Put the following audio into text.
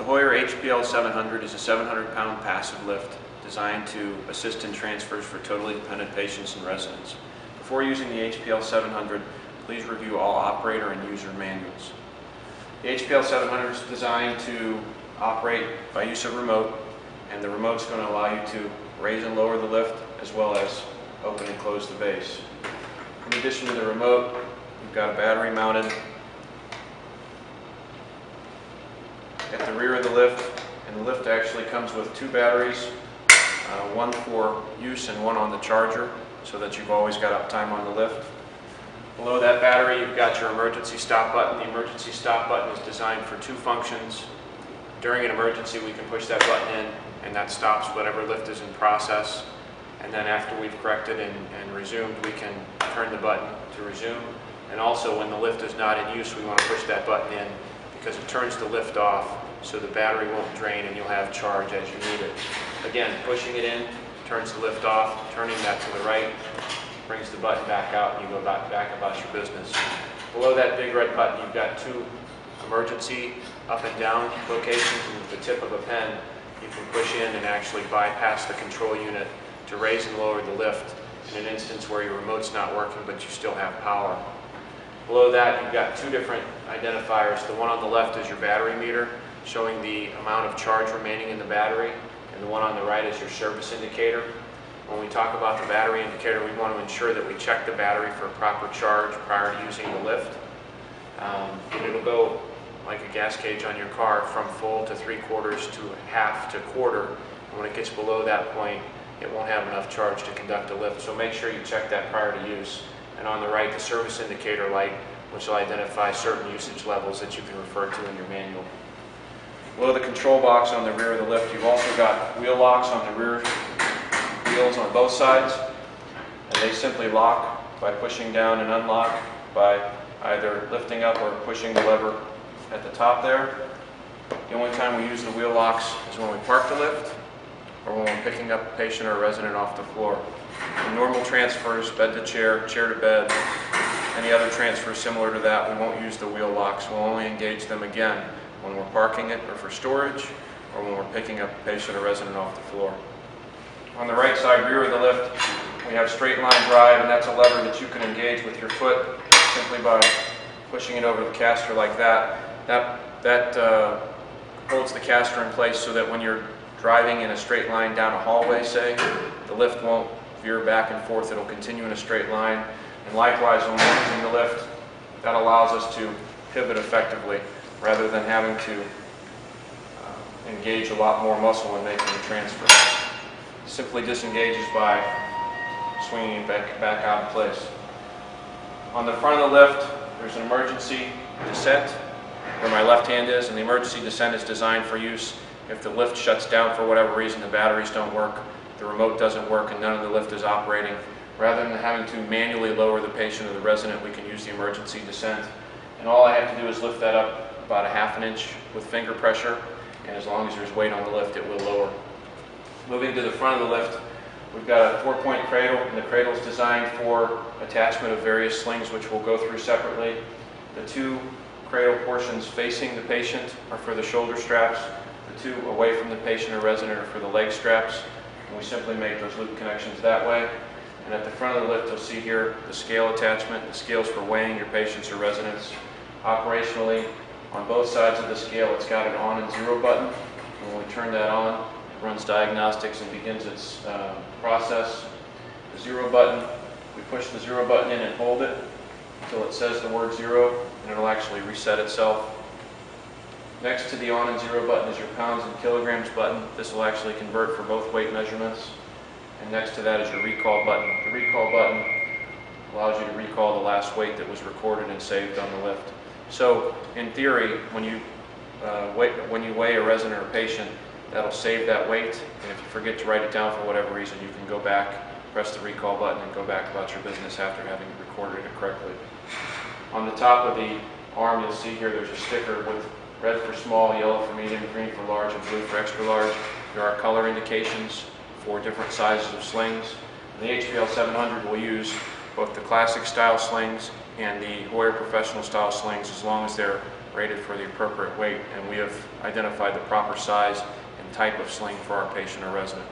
HPL700 is a 700-pound passive lift designed to assist in transfers for totally dependent patients and residents. Before using the HPL700, please review all operator and user manuals. The HPL700 is designed to operate by use of remote, and the remote's going to allow you to raise and lower the lift as well as open and close the base. In addition to the remote, you've got a battery mounted at the rear of the lift, and the lift actually comes with two batteries, one for use and one on the charger, so that you've always got uptime on the lift. Below that battery, you've got your emergency stop button. The emergency stop button is designed for two functions. During an emergency, we can push that button in, and that stops whatever lift is in process. And then after we've corrected and resumed, we can turn the button to resume. And also, when the lift is not in use, we want to push that button in because it turns the lift off, so the battery won't drain and you'll have charge as you need it. Again, pushing it in turns the lift off, turning that to the right brings the button back out, and you go back about your business. Below that big red button, you've got two emergency up and down locations, and with the tip of a pen, you can push in and actually bypass the control unit to raise and lower the lift in an instance where your remote's not working but you still have power. Below that, you've got two different identifiers. The one on the left is your battery meter, showing the amount of charge remaining in the battery, and the one on the right is your service indicator. When we talk about the battery indicator, we want to ensure that we check the battery for proper charge prior to using the lift. It'll go like a gas gauge on your car from full to 3/4 to half to quarter, and when it gets below that point, it won't have enough charge to conduct a lift. So make sure you check that prior to use. And on the right, the service indicator light, which will identify certain usage levels that you can refer to in your manual. Below the control box on the rear of the lift, you've also got wheel locks on the rear wheels on both sides, and they simply lock by pushing down and unlock by either lifting up or pushing the lever at the top there. The only time we use the wheel locks is when we park the lift or when we're picking up a patient or a resident off the floor. In normal transfers, bed to chair, chair to bed, any other transfers similar to that, we won't use the wheel locks. We'll only engage them again when we're parking it or for storage, or when we're picking up a patient or resident off the floor. On the right side rear of the lift, we have straight line drive, and that's a lever that you can engage with your foot simply by pushing it over the caster like that. That holds the caster in place so that when you're driving in a straight line down a hallway, say, the lift won't veer back and forth. It'll continue in a straight line. And likewise, when we're using the lift, that allows us to pivot effectively rather than having to engage a lot more muscle when making the transfer. Simply disengages by swinging it back out of place. On the front of the lift, there's an emergency descent where my left hand is, and the emergency descent is designed for use if the lift shuts down for whatever reason, the batteries don't work, the remote doesn't work, and none of the lift is operating. Rather than having to manually lower the patient or the resident, we can use the emergency descent. And all I have to do is lift that up about a ½ inch with finger pressure, and as long as there's weight on the lift, it will lower. Moving to the front of the lift, we've got a 4-point cradle, and the cradle is designed for attachment of various slings, which we'll go through separately. The two cradle portions facing the patient are for the shoulder straps. The two away from the patient or resident are for the leg straps, and we simply make those loop connections that way. And at the front of the lift, you'll see here the scale attachment. The scale's for weighing your patients or residents. Operationally, on both sides of the scale, it's got an on and zero button. And when we turn that on, it runs diagnostics and begins its process. The zero button, we push the zero button in and hold it until it says the word zero, and it'll actually reset itself. Next to the on and zero button is your pounds and kilograms button. This will actually convert for both weight measurements. And next to that is your recall button. The recall button allows you to recall the last weight that was recorded and saved on the lift. So in theory, when you weigh a resident or patient, that'll save that weight. And if you forget to write it down for whatever reason, you can go back, press the recall button, and go back about your business after having recorded it correctly. On the top of the arm, you'll see here there's a sticker with red for small, yellow for medium, green for large, and blue for extra large. There are color indications for different sizes of slings. The HPL700 will use both the classic style slings and the Joerns professional style slings, as long as they're rated for the appropriate weight, and we have identified the proper size and type of sling for our patient or resident.